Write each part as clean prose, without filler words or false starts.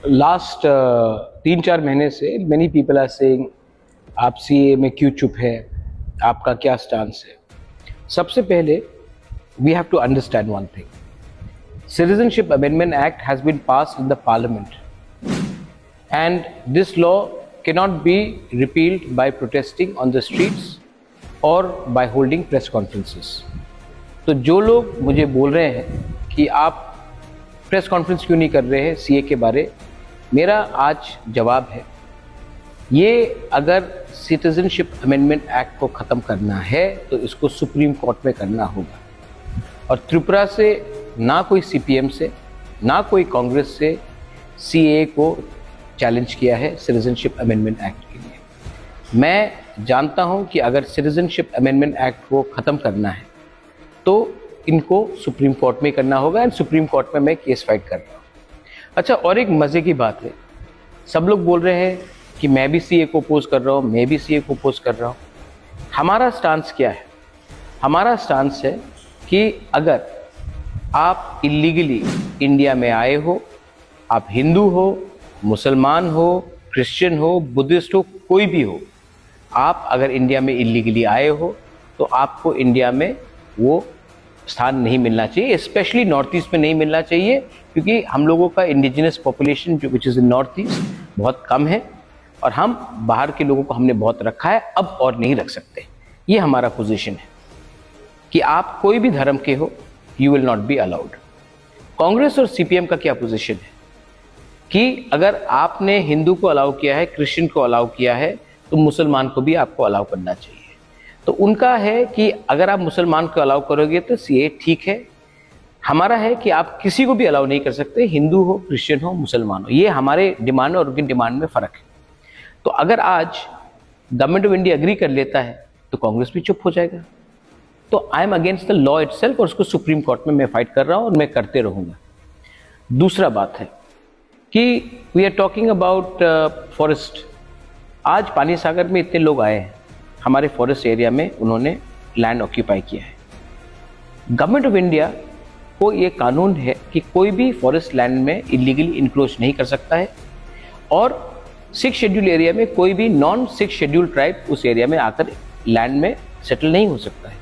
Last 3-4 महीने से many people are saying आप सीए में क्यों चुप है, आपका क्या स्टांस है। सबसे पहले we have to understand one thing, Citizenship Amendment Act has been passed in the Parliament and this law cannot be repealed by protesting on the streets or by holding press conferences. तो जो लोग मुझे बोल रहे हैं कि आप press conference क्यों नहीं कर रहे हैं सीए के बारे, मेरा आज जवाब है, ये अगर सिटीजनशिप अमेंडमेंट एक्ट को ख़त्म करना है तो इसको सुप्रीम कोर्ट में करना होगा। और त्रिपुरा से ना कोई सीपीएम से ना कोई कांग्रेस से सीए को चैलेंज किया है सिटीजनशिप अमेंडमेंट एक्ट के लिए। मैं जानता हूं कि अगर सिटीजनशिप अमेंडमेंट एक्ट को ख़त्म करना है तो इनको सुप्रीम कोर्ट में करना होगा एंड सुप्रीम कोर्ट में मैं केस फाइट कर रहा हूं। अच्छा, और एक मज़े की बात है, सब लोग बोल रहे हैं कि मैं भी सीए को अपोज कर रहा हूँ, मैं भी सीए को अपोज कर रहा हूँ। हमारा स्टांस क्या है? हमारा स्टांस है कि अगर आप इलीगली इंडिया में आए हो, आप हिंदू हो, मुसलमान हो, क्रिश्चियन हो, बुद्धिस्ट हो, कोई भी हो, आप अगर इंडिया में इलीगली आए हो तो आपको इंडिया में वो स्थान नहीं मिलना चाहिए, स्पेशली नॉर्थ ईस्ट में नहीं मिलना चाहिए, क्योंकि हम लोगों का इंडिजिनस पॉपुलेशन जो which is in north east बहुत कम है और हम बाहर के लोगों को हमने बहुत रखा है, अब और नहीं रख सकते। ये हमारा पोजीशन है कि आप कोई भी धर्म के हो, you will not be allowed. Congress और सीपीएम का क्या पोजीशन है कि अगर आपने हिंदू को अलाउ किया है, क्रिश्चियन को अलाउ किया है, तो मुसलमान को भी आपको अलाउ करना चाहिए। तो उनका है कि अगर आप मुसलमान को अलाउ करोगे तो सीए ठीक है, हमारा है कि आप किसी को भी अलाउ नहीं कर सकते, हिंदू हो, क्रिश्चियन हो, मुसलमान हो। ये हमारे डिमांड और उनकी डिमांड में फ़र्क है। तो अगर आज गवर्नमेंट ऑफ इंडिया एग्री कर लेता है तो कांग्रेस भी चुप हो जाएगा। तो I am against the law itself और उसको सुप्रीम कोर्ट में मैं फाइट कर रहा हूं और मैं करते रहूंगा। दूसरा बात है कि we are talking about forest. आज पानी सागर में इतने लोग आए हैं, हमारे फॉरेस्ट एरिया में उन्होंने लैंड ऑक्यूपाई किया है। गवर्नमेंट ऑफ इंडिया को ये कानून है कि कोई भी फॉरेस्ट लैंड में इलीगली इंक्रोच नहीं कर सकता है और 6 शेड्यूल एरिया में कोई भी नॉन 6 शेड्यूल ट्राइब उस एरिया में आकर लैंड में सेटल नहीं हो सकता है।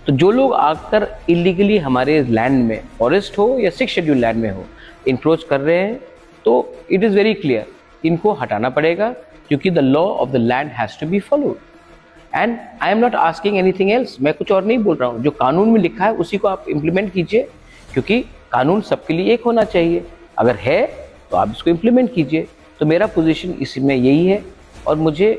तो जो लोग आकर इलीगली हमारे लैंड में, फॉरेस्ट हो या 6 शेड्यूल लैंड में हो, इंक्रोच कर रहे हैं, तो इट इज़ वेरी क्लियर, इनको हटाना पड़ेगा, क्योंकि the law of the land has to be followed. And I am not asking anything else, मैं कुछ और नहीं बोल रहा हूँ। जो कानून में लिखा है उसी को आप इम्प्लीमेंट कीजिए, क्योंकि कानून सबके लिए एक होना चाहिए। अगर है तो आप इसको इम्प्लीमेंट कीजिए। तो मेरा पोजीशन इसमें यही है और मुझे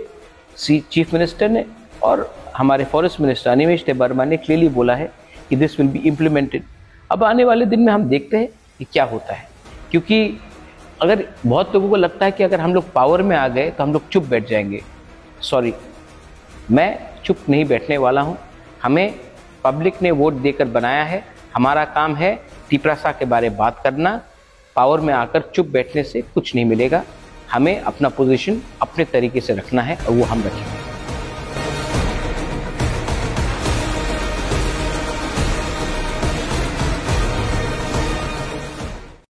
चीफ मिनिस्टर ने और हमारे फॉरेस्ट मिनिस्टर अनिमेश वर्मा ने क्लियरली बोला है कि दिस विल बी इम्प्लीमेंटेड। अब आने वाले दिन में हम देखते हैं कि क्या होता है, क्योंकि अगर बहुत लोगों को लगता है कि अगर हम लोग पावर में आ गए तो हम लोग चुप बैठ जाएंगे। सॉरी, मैं चुप नहीं बैठने वाला हूँ। हमें पब्लिक ने वोट देकर बनाया है, हमारा काम है तिपरासा के बारे में बात करना। पावर में आकर चुप बैठने से कुछ नहीं मिलेगा। हमें अपना पोजीशन अपने तरीके से रखना है और वो हम रखेंगे।